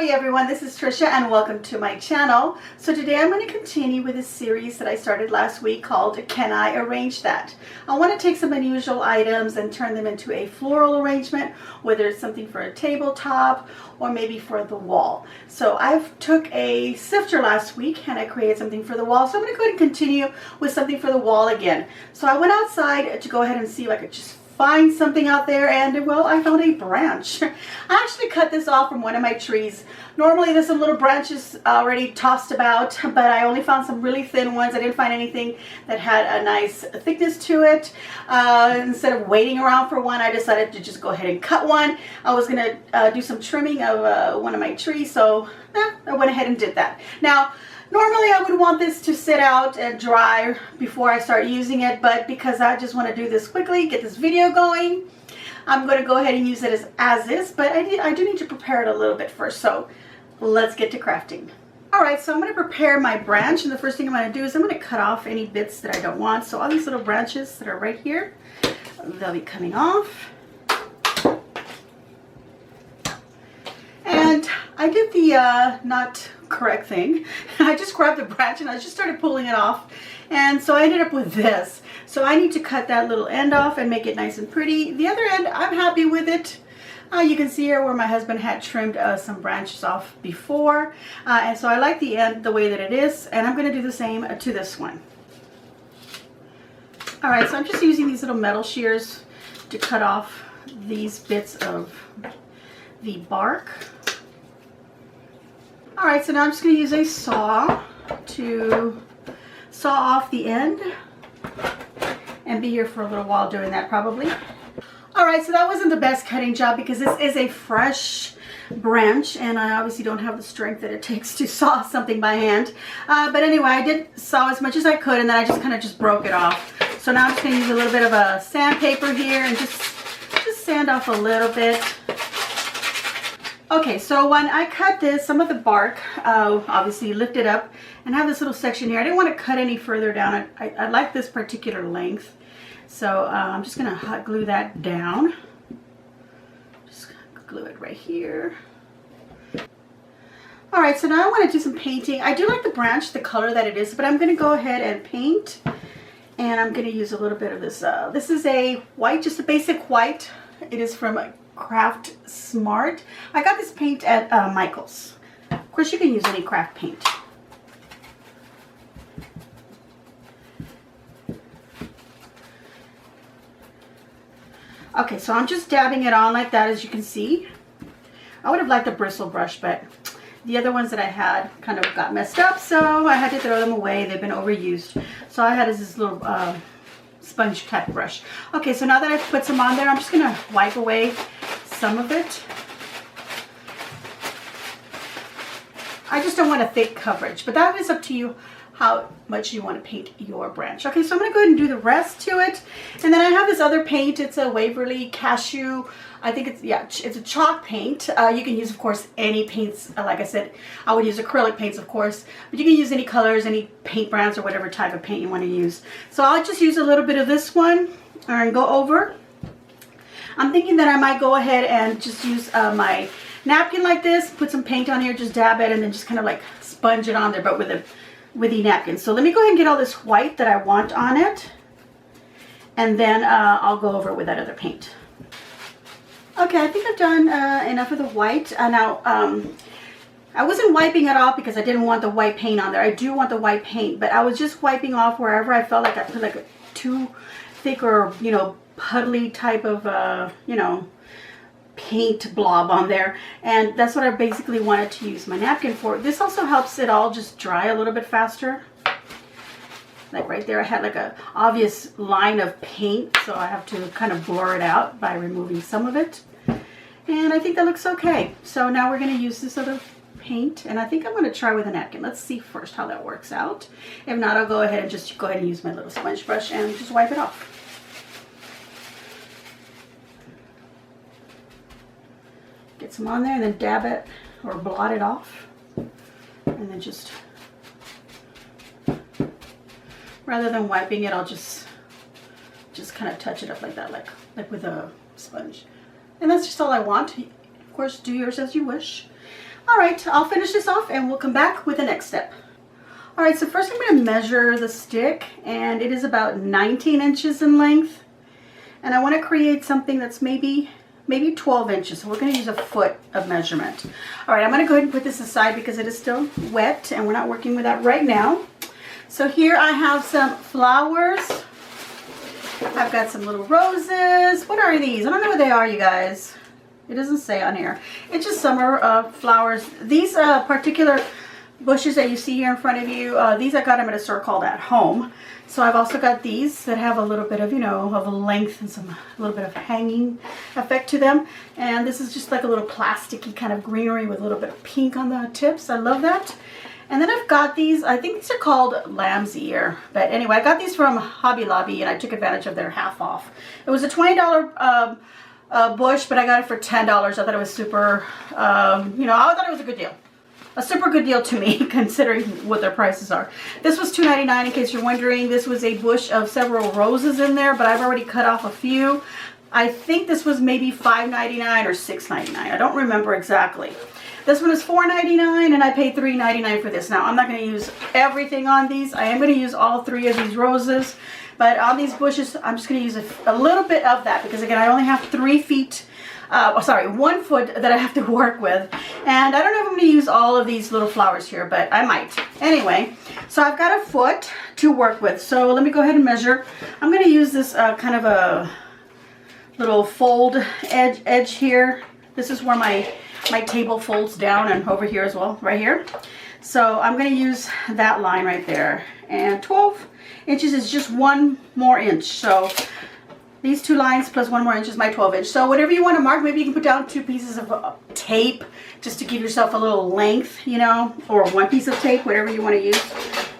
Howdy everyone, this is Trisha and welcome to my channel. So today I'm going to continue with a series that I started last week called Can I Arrange That? I want to take some unusual items and turn them into a floral arrangement, whether it's something for a tabletop or maybe for the wall. So I took a sifter last week and I created something for the wall. So I'm going to go ahead and continue with something for the wall again. So I went outside to go ahead and see if I could just find something out there, and well, I found a branch. I actually cut this off from one of my trees. Normally there's some little branches already tossed about, but I only found some really thin ones. I didn't find anything that had a nice thickness to it. Instead of waiting around for one, I decided to just go ahead and cut one. I was gonna do some trimming of one of my trees, so I went ahead and did that. Now, normally I would want this to sit out and dry before I start using it, but because I just want to do this quickly, get this video going, I'm going to go ahead and use it as is, but I do need to prepare it a little bit first, so let's get to crafting. Alright, so I'm going to prepare my branch, and the first thing I'm going to do is I'm going to cut off any bits that I don't want. So all these little branches that are right here, they'll be coming off. And I did the not correct thing. I just grabbed the branch and I just started pulling it off, and so I ended up with this. So I need to cut that little end off and make it nice and pretty. The other end, I'm happy with it. You can see here where my husband had trimmed some branches off before, and so I like the end the way that it is, and I'm going to do the same to this one. Alright, so I'm just using these little metal shears to cut off these bits of the bark. Alright, so now I'm just going to use a saw to saw off the end and be here for a little while doing that probably. Alright, so that wasn't the best cutting job because this is a fresh branch and I obviously don't have the strength that it takes to saw something by hand. But anyway, I did saw as much as I could, and then I just kind of broke it off. So now I'm just going to use a little bit of a sandpaper here and just sand off a little bit. Okay, so when I cut this, some of the bark obviously lifted up, and I have this little section here. I didn't want to cut any further down. I like this particular length, so I'm just going to hot glue that down. Just glue it right here. Alright, so now I want to do some painting. I do like the branch, the color that it is, but I'm going to go ahead and paint, and I'm going to use a little bit of this. This is a white, just a basic white. It is from Craft Smart. I got this paint at Michael's. Of course, you can use any craft paint. Okay, so I'm just dabbing it on like that, as you can see. I would have liked a bristle brush, but the other ones that I had kind of got messed up, so I had to throw them away. They've been overused. So I had this little sponge cut brush. Okay, so now that I've put some on there, I'm just going to wipe away some of it. I just don't want a thick coverage, but that is up to you how much you want to paint your branch. Okay, so I'm going to go ahead and do the rest to it. And then I have this other paint. It's a Waverly Cashew. I think it's, yeah, it's a chalk paint. You can use, of course, any paints. Like I said, I would use acrylic paints, of course, but you can use any colors, any paint brands, or whatever type of paint you want to use. So I'll just use a little bit of this one and go over. I'm thinking that I might go ahead and just use my napkin like this, put some paint on here, just dab it, and then just kind of like sponge it on there, but with the napkin. So let me go ahead and get all this white that I want on it, and then I'll go over it with that other paint. Okay, I think I've done enough of the white. Now, I wasn't wiping it off because I didn't want the white paint on there. I do want the white paint, but I was just wiping off wherever I felt like I put like a too thick or, you know, puddly type of, you know, paint blob on there, and that's what I basically wanted to use my napkin for. This also helps it all just dry a little bit faster. Like right there, I had like a obvious line of paint, so I have to kind of blur it out by removing some of it. And I think that looks okay. So now we're going to use this other paint, and I think I'm going to try with a napkin. Let's see first how that works out. If not, I'll go ahead and use my little sponge brush and just wipe it off. Get some on there and then dab it or blot it off, and then just, rather than wiping it, I'll just kind of touch it up like that, like with a sponge. And that's just all I want. Of course, do yours as you wish. All right, I'll finish this off and we'll come back with the next step. All right, so first I'm going to measure the stick, and it is about 19 inches in length. And I want to create something that's maybe 12 inches. So we're going to use a foot of measurement. All right, I'm going to go ahead and put this aside because it is still wet and we're not working with that right now. So here I have some flowers. I've got some little roses. What are these? I don't know what they are, you guys. It doesn't say on here. It's just summer flowers. These particular bushes that you see here in front of you, these I got them at a store called At Home. So I've also got these that have a little bit of, of a length and a little bit of hanging effect to them. And this is just like a little plasticky kind of greenery with a little bit of pink on the tips. I love that. And then I've got these, I think these are called lamb's ear. But anyway, I got these from Hobby Lobby and I took advantage of their half off. It was a $20 bush, but I got it for $10. I thought it was super, I thought it was a good deal. A super good deal to me, considering what their prices are. This was $2.99, in case you're wondering. This was a bush of several roses in there, but I've already cut off a few. I think this was maybe $5.99 or $6.99. I don't remember exactly. This one is $4.99, and I paid $3.99 for this. Now, I'm not going to use everything on these. I am going to use all 3 of these roses, but on these bushes, I'm just going to use a little bit of that, because again, I only have 3 feet. 1 foot that I have to work with. And I don't know if I'm going to use all of these little flowers here, but I might. Anyway, so I've got a foot to work with. So let me go ahead and measure. I'm going to use this kind of a little fold edge here. This is where my table folds down, and over here as well, right here. So I'm going to use that line right there. And 12 inches is just 1 more inch. So these 2 lines plus 1 more inch is my 12 inch. So whatever you want to mark, maybe you can put down 2 pieces of tape just to give yourself a little length, or 1 piece of tape, whatever you want to use.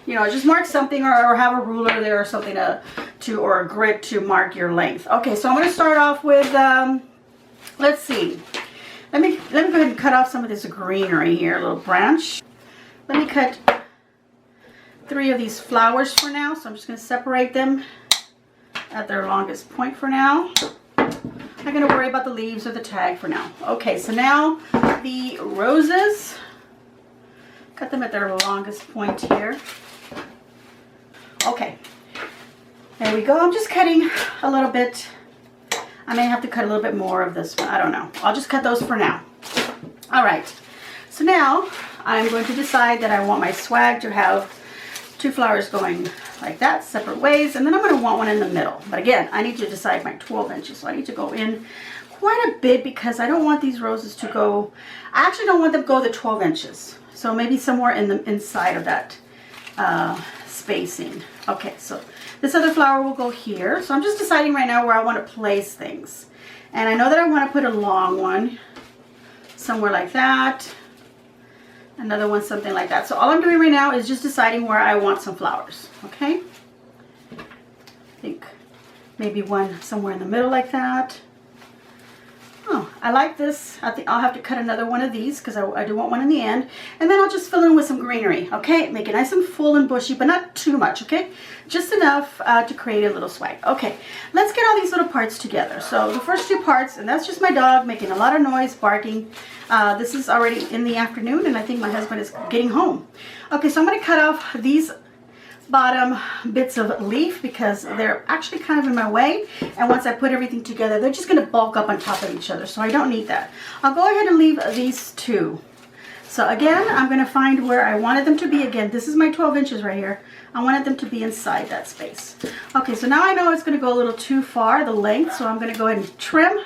Just mark something, or have a ruler there or something or a grid to mark your length. Okay, so I'm going to start off with, let's see. Let me go ahead and cut off some of this greenery here, a little branch. Let me cut 3 of these flowers for now. So I'm just going to separate them at their longest point for now. I'm not going to worry about the leaves or the tag for now. Okay, so now the roses, cut them at their longest point here. Okay, there we go. I'm just cutting a little bit. I may have to cut a little bit more of this one. I don't know. I'll just cut those for now. All right, so now I'm going to decide that I want my swag to have 2 flowers going like that, separate ways, and then I'm going to want one in the middle. But again, I need to decide my 12 inches, so I need to go in quite a bit, because I don't want these roses to go, I actually don't want them to go the 12 inches. So maybe somewhere in the inside of that spacing. Okay, so this other flower will go here. So I'm just deciding right now where I want to place things. And I know that I want to put a long one somewhere like that. Another one, something like that. So all I'm doing right now is just deciding where I want some flowers. Okay? I think maybe one somewhere in the middle like that. Oh, I like this. I think I'll have to cut another one of these, because I do want one in the end. And then I'll just fill in with some greenery. Okay? Make it nice and full and bushy, but not too much. Okay? Just enough to create a little swag. Okay, let's get all these little parts together. So the first 2 parts, and that's just my dog making a lot of noise, barking. This is already in the afternoon, and I think my husband is getting home. Okay, so I'm going to cut off these bottom bits of leaf, because they're actually kind of in my way, and once I put everything together, they're just going to bulk up on top of each other, so I don't need that. I'll go ahead and leave these 2. So again, I'm going to find where I wanted them to be. Again, this is my 12 inches right here. I wanted them to be inside that space. Okay, so now I know it's going to go a little too far, the length, so I'm going to go ahead and trim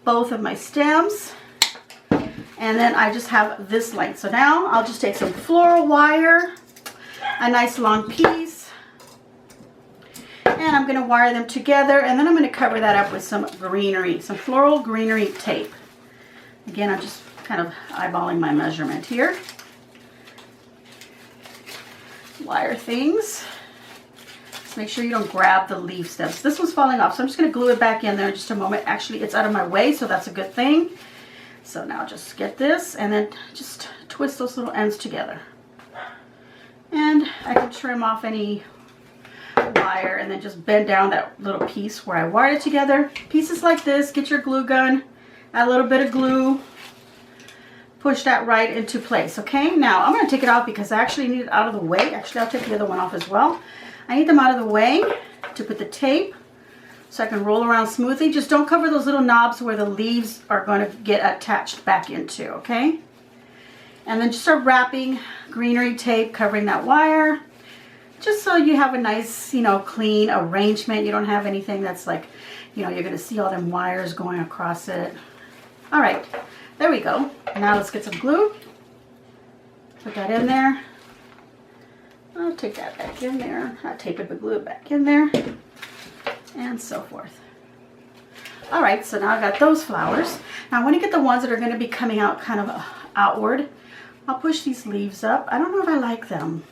both of my stems. And then I just have this length. So now I'll just take some floral wire, a nice long piece, and I'm going to wire them together, and then I'm going to cover that up with some greenery, some floral greenery tape. Again, I'm just kind of eyeballing my measurement here. Wire things. Just make sure you don't grab the leaf stems. This one's falling off, so I'm just going to glue it back in there in just a moment. Actually, it's out of my way, so that's a good thing. So now just get this, and then just twist those little ends together. And I can trim off any wire and then just bend down that little piece where I wired it together. Pieces like this, get your glue gun, add a little bit of glue, push that right into place. Okay, now I'm going to take it off because I actually need it out of the way. Actually, I'll take the other one off as well. I need them out of the way to put the tape so I can roll around smoothly. Just don't cover those little knobs where the leaves are going to get attached back into, okay? And then just start wrapping greenery tape covering that wire, just so you have a nice, you know, clean arrangement. You don't have anything that's like, you know, you're going to see all them wires going across it. All right, there we go. Now let's get some glue. Put that in there. I'll take that back in there. I'll tape it, but glue it back in there, and so forth. All right, so now I got those flowers. Now I want to get the ones that are going to be coming out kind of outward. I'll push these leaves up. I don't know if I like them.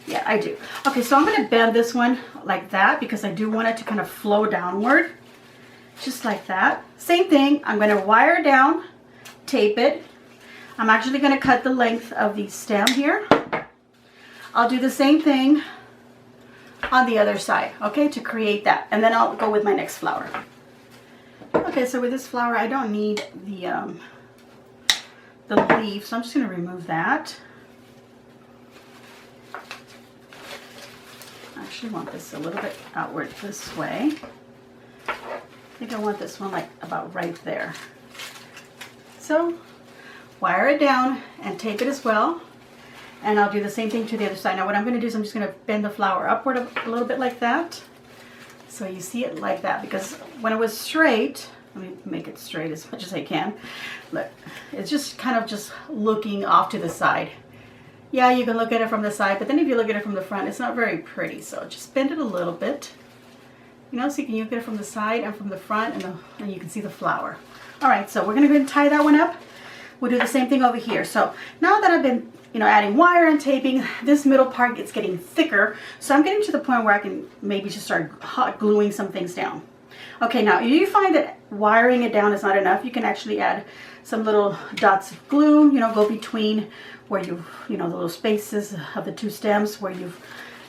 Yeah, I do. Okay, so I'm going to bend this one like that because I do want it to kind of flow downward. Just like that. Same thing. I'm going to wire down, tape it. I'm actually going to cut the length of the stem here. I'll do the same thing on the other side, okay, to create that. And then I'll go with my next flower. Okay, so with this flower, I don't need the leaf, so I'm just going to remove that. I actually want this a little bit outward this way. I think I want this one like about right there. So wire it down and tape it as well. And I'll do the same thing to the other side. Now what I'm going to do is I'm just going to bend the flower upward a little bit like that. So you see it like that, because when it was straight, let me make it straight as much as I can. Look, it's just kind of just looking off to the side. Yeah, you can look at it from the side, but then if you look at it from the front, it's not very pretty. So just bend it a little bit. You know, so you can look at it from the side and from the front, and you can see the flower. All right, so we're going to go ahead and tie that one up. We'll do the same thing over here. So now that I've been, you know, adding wire and taping, this middle part gets getting thicker. So I'm getting to the point where I can maybe just start hot gluing some things down. Okay, now if you find that wiring it down is not enough, you can actually add some little dots of glue, you know, go between where you've, you know, the little spaces of the two stems where you've,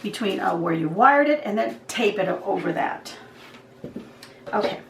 between where you wired it, and then tape it over that. Okay.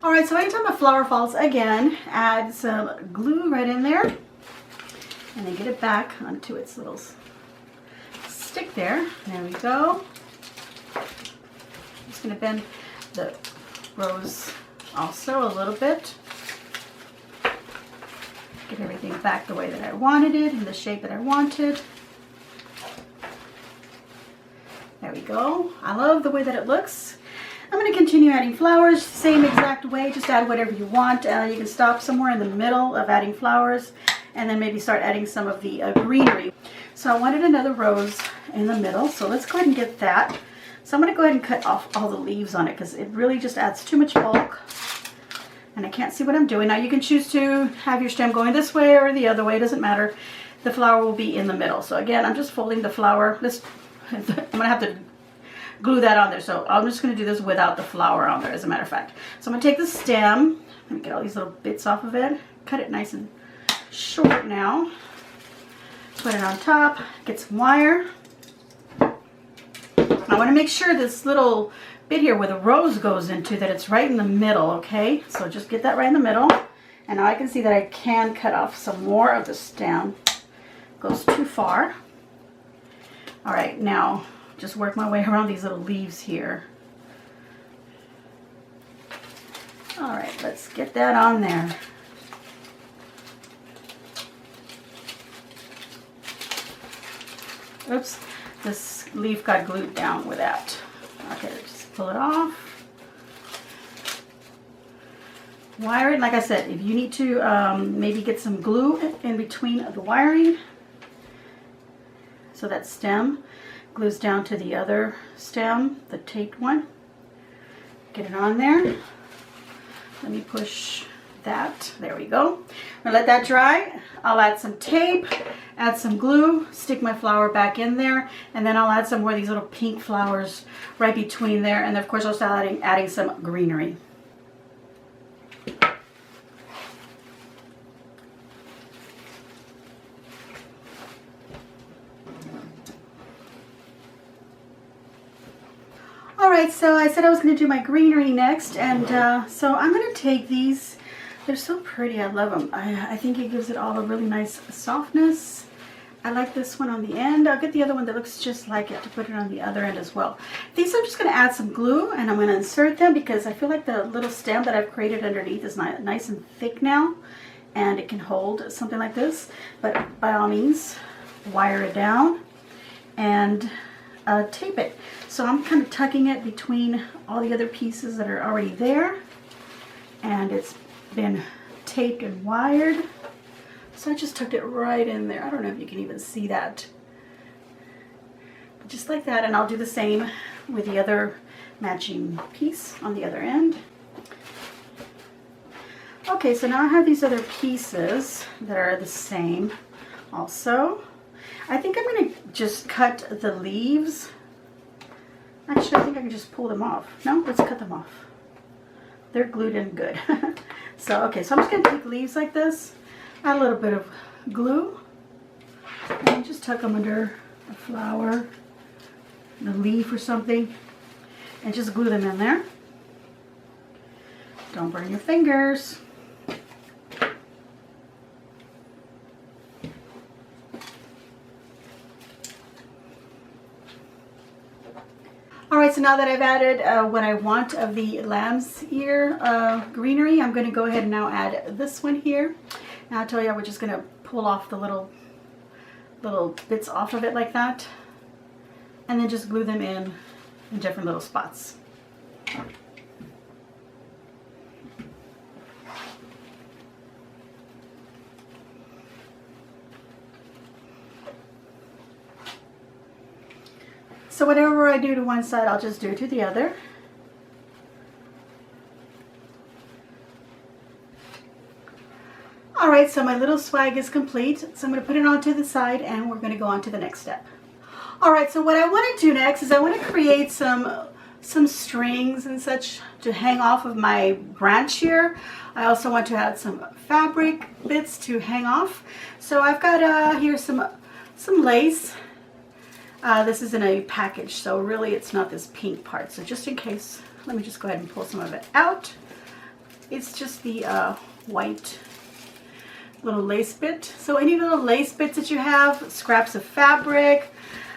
Alright, so anytime a flower falls, again, add some glue right in there, and then get it back onto its little stick there. There we go. I'm just going to bend the rose also a little bit. Get everything back the way that I wanted it, in the shape that I wanted. There we go. I love the way that it looks. I'm going to continue adding flowers, same exact way, just add whatever you want. You can stop somewhere in the middle of adding flowers and then maybe start adding some of the greenery. So I wanted another rose in the middle, so let's go ahead and get that. So I'm going to go ahead and cut off all the leaves on it because it really just adds too much bulk and I can't see what I'm doing. Now you can choose to have your stem going this way or the other way, it doesn't matter. The flower will be in the middle. So again, I'm just folding the flower. I'm going to have to glue that on there, so I'm just going to do this without the flower on there, as a matter of fact. So I'm going to take the stem, let me get all these little bits off of it, cut it nice and short now, put it on top, get some wire. I want to make sure this little bit here where the rose goes into, that it's right in the middle, okay? So just get that right in the middle, and now I can see that I can cut off some more of the stem. It goes too far. All right, now just work my way around these little leaves here. All right, let's get that on there. Oops, this leaf got glued down with that. Okay, just pull it off. Wire it, like I said, if you need to maybe get some glue in between the wiring so that stem glues down to the other stem, the taped one. Get it on there. Let me push that. There we go. I'm gonna let that dry. I'll add some tape, add some glue, stick my flower back in there, and then I'll add some more of these little pink flowers right between there. And of course I'll start adding some greenery. Alright, so I said I was going to do my greenery next, and so I'm going to take these. They're so pretty. I love them. I think it gives it all a really nice softness. I like this one on the end. I'll get the other one that looks just like it to put it on the other end as well. These I'm just going to add some glue, and I'm going to insert them because I feel like the little stem that I've created underneath is nice and thick now, and it can hold something like this. But by all means, wire it down and tape it. So I'm kind of tucking it between all the other pieces that are already there, and it's been taped and wired. So I just tucked it right in there. I don't know if you can even see that, but just like that. And I'll do the same with the other matching piece on the other end. Okay, so now I have these other pieces that are the same also. I think I'm going to just cut the leaves. Actually, I think I can just pull them off. No, let's cut them off. They're glued in good. So, okay, so I'm just going to take leaves like this, add a little bit of glue, and just tuck them under a flower, a leaf or something, and just glue them in there. Don't burn your fingers. Alright, so now that I've added what I want of the lamb's ear greenery, I'm going to go ahead and now add this one here. And I'll tell you, we're just going to pull off the little bits off of it like that, and then just glue them in different little spots. So whatever I do to one side, I'll just do to the other. Alright, so my little swag is complete. So I'm going to put it onto the side, and we're going to go on to the next step. Alright, so what I want to do next is I want to create some strings and such to hang off of my branch here. I also want to add some fabric bits to hang off. So I've got here some lace. This is in a package, so really it's not this pink part. So just in case, let me just go ahead and pull some of it out. It's just the white little lace bit. So any little lace bits that you have, scraps of fabric,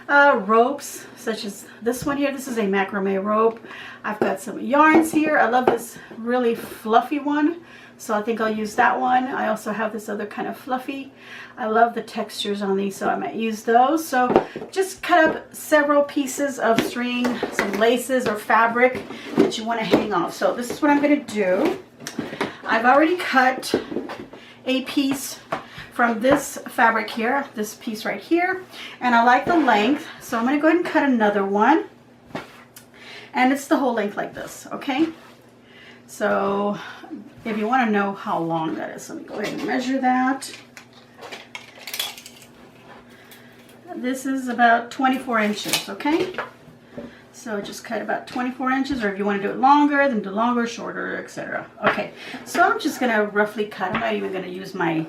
ropes, such as this one here. This is a macrame rope. I've got some yarns here. I love this really fluffy one, so I think I'll use that one. I also have this other kind of fluffy. I love the textures on these, so I might use those. So just cut up several pieces of string, some laces or fabric that you want to hang off. So this is what I'm going to do. I've already cut a piece from this fabric here, this piece right here, and I like the length, so I'm going to go ahead and cut another one, and it's the whole length like this, okay? So if you want to know how long that is, let me go ahead and measure that. This is about 24 inches, okay? So just cut about 24 inches, or if you want to do it longer, then do longer, shorter, etc. Okay, so I'm just going to roughly cut. I'm not even going to use my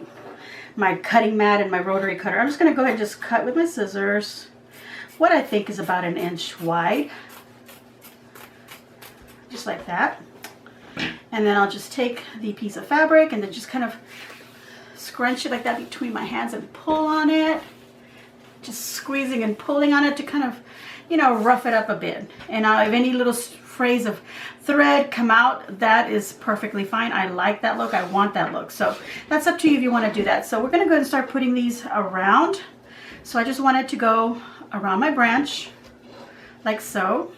cutting mat and my rotary cutter. I'm just going to go ahead and just cut with my scissors what I think is about 1 inch wide. Just like that. And then I'll just take the piece of fabric and then just kind of scrunch it like that between my hands and pull on it. Just squeezing and pulling on it to kind of, you know, rough it up a bit. And if any little frays of thread come out, that is perfectly fine. I like that look. I want that look. So that's up to you if you want to do that. So we're going to go ahead and start putting these around. So I just want it to go around my branch like so.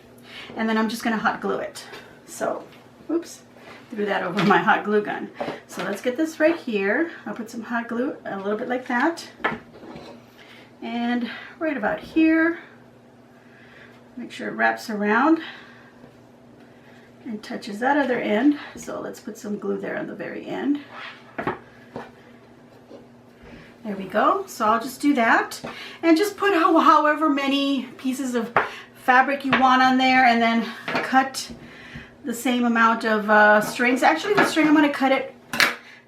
And then I'm just going to hot glue it. So, oops, threw that over my hot glue gun. So let's get this right here. I'll put some hot glue a little bit like that. And right about here. Make sure it wraps around and touches that other end. So let's put some glue there on the very end. There we go. So I'll just do that and just put however many pieces of fabric you want on there, and then cut the same amount of strings. Actually, the string, I'm going to cut it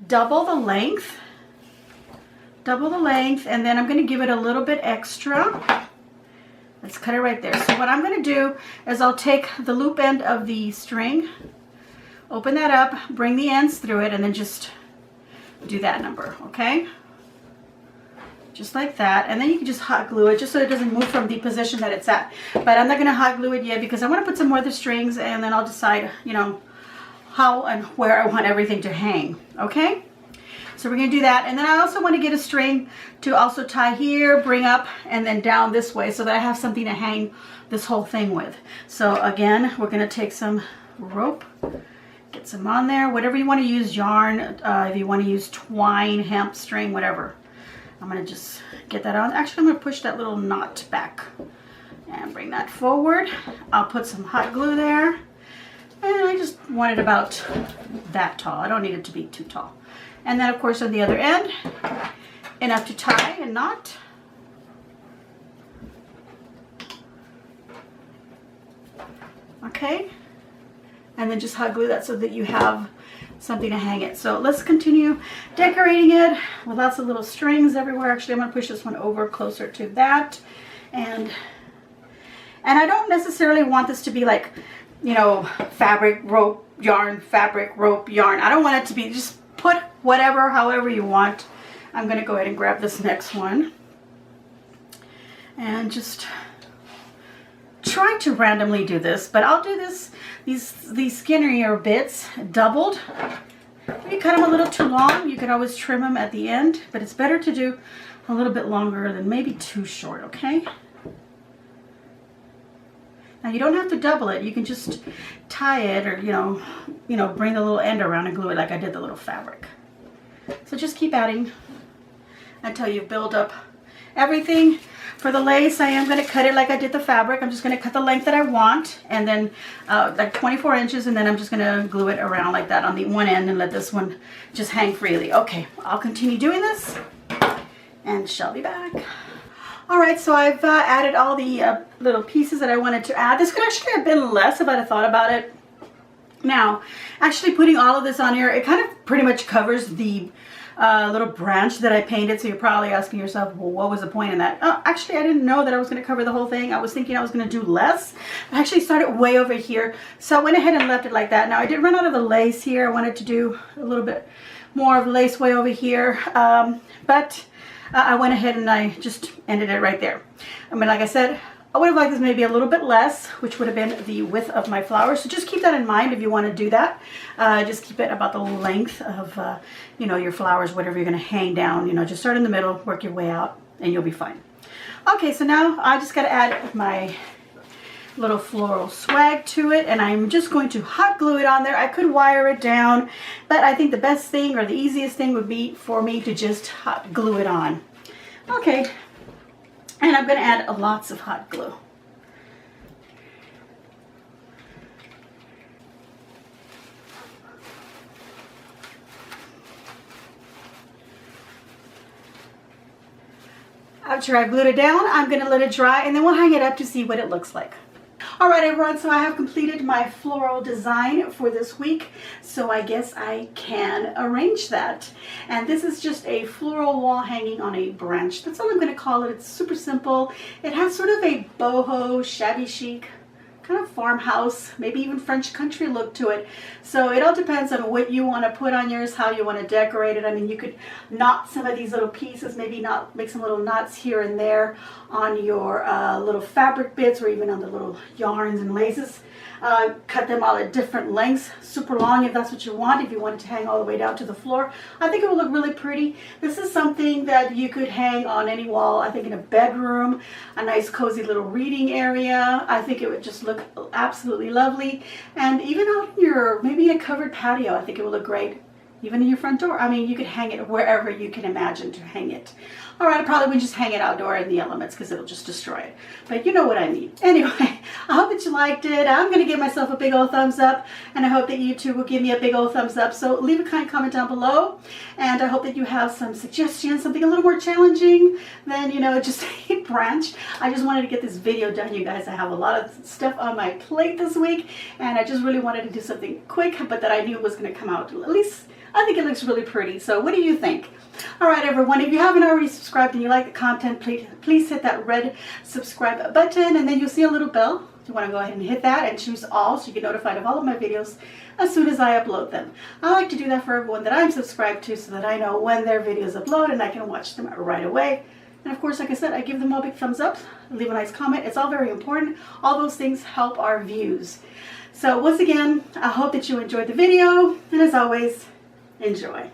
double the length, and then I'm going to give it a little bit extra. Let's cut it right there. So what I'm going to do is I'll take the loop end of the string, open that up, bring the ends through it, and then just do that number, okay? Just like that, and then you can just hot glue it just so it doesn't move from the position that it's at. But I'm not going to hot glue it yet because I want to put some more of the strings, and then I'll decide, you know, how and where I want everything to hang, okay? So we're going to do that, and then I also want to get a string to also tie here, bring up, and then down this way so that I have something to hang this whole thing with. So again, we're going to take some rope, get some on there, whatever you want to use, yarn, if you want to use twine, hemp, string, whatever. I'm going to just get that on. Actually, I'm going to push that little knot back and bring that forward. I'll put some hot glue there. And I just want it about that tall. I don't need it to be too tall. And then, of course, on the other end, enough to tie and knot. Okay. And then just hot glue that so that you have something to hang it. So let's continue decorating it with lots of little strings everywhere. Actually, I'm going to push this one over closer to that. And I don't necessarily want this to be like, you know, fabric, rope, yarn, fabric, rope, yarn. I don't want it to be, just put whatever, however you want. I'm going to go ahead and grab this next one and just try to randomly do this, but I'll do these skinnier bits doubled. If you cut them a little too long, you can always trim them at the end, but it's better to do a little bit longer than maybe too short, okay? Now you don't have to double it. You can just tie it, or you know, bring the little end around and glue it like I did the little fabric. So just keep adding until you build up everything. For the lace, I am going to cut it like I did the fabric. I'm just going to cut the length that I want, and then like 24 inches, and then I'm just going to glue it around like that on the one end and let this one just hang freely. Okay, I'll continue doing this and shall be back. All right, so I've added all the little pieces that I wanted to add. This could actually have been less if I'd have thought about it. Now, actually putting all of this on here, it kind of pretty much covers the little branch that I painted. So you're probably asking yourself, well, what was the point in that? Oh, actually, I didn't know that I was going to cover the whole thing. I was thinking I was going to do less. I actually started way over here, so I went ahead and left it like that. Now, I did run out of the lace here. I wanted to do a little bit more of lace way over here, but I went ahead and I just ended it right there. I mean, like I said, I would have liked this maybe a little bit less, which would have been the width of my flowers. So just keep that in mind if you want to do that. Just keep it about the length of, you know, your flowers, whatever you're going to hang down. You know, just start in the middle, work your way out, and you'll be fine. Okay, so now I just got to add my little floral swag to it, and I'm just going to hot glue it on there. I could wire it down, but I think the best thing or the easiest thing would be for me to just hot glue it on. Okay. And I'm going to add lots of hot glue. After I've glued it down, I'm going to let it dry, and then we'll hang it up to see what it looks like. All right, everyone, so I have completed my floral design for this week, so I guess I can arrange that. And this is just a floral wall hanging on a branch. That's all I'm going to call it. It's super simple. It has sort of a boho, shabby chic, kind of farmhouse, maybe even French country look to it. So it all depends on what you want to put on yours, how you want to decorate it. I mean, you could knot some of these little pieces, maybe make some little knots here and there on your little fabric bits, or even on the little yarns and laces. Cut them all at different lengths, super long if that's what you want, if you want it to hang all the way down to the floor. I think it will look really pretty. This is something that you could hang on any wall, I think in a bedroom, a nice cozy little reading area. I think it would just look absolutely lovely. And even out in your, maybe a covered patio, I think it would look great. even in your front door. I mean, you could hang it wherever you can imagine to hang it. All right, I probably would just hang it outdoor in the elements because it'll just destroy it. But you know what I mean. Anyway, I hope that you liked it. I'm going to give myself a big old thumbs up, and I hope that you too will give me a big old thumbs up. So leave a kind comment down below, and I hope that you have some suggestions, something a little more challenging than, you know, just a branch. I just wanted to get this video done, you guys. I have a lot of stuff on my plate this week, and I just really wanted to do something quick, but that I knew was going to come out. At least I think it looks really pretty. So what do you think? All right, everyone, if you haven't already subscribed and you like the content, please hit that red subscribe button, and then you'll see a little bell. You want to go ahead and hit that and choose all so you get notified of all of my videos as soon as I upload them. I like to do that for everyone that I'm subscribed to so that I know when their videos upload and I can watch them right away. And of course, like I said, I give them all big thumbs up, leave a nice comment. It's all very important. All those things help our views. So once again, I hope that you enjoyed the video, and as always, enjoy.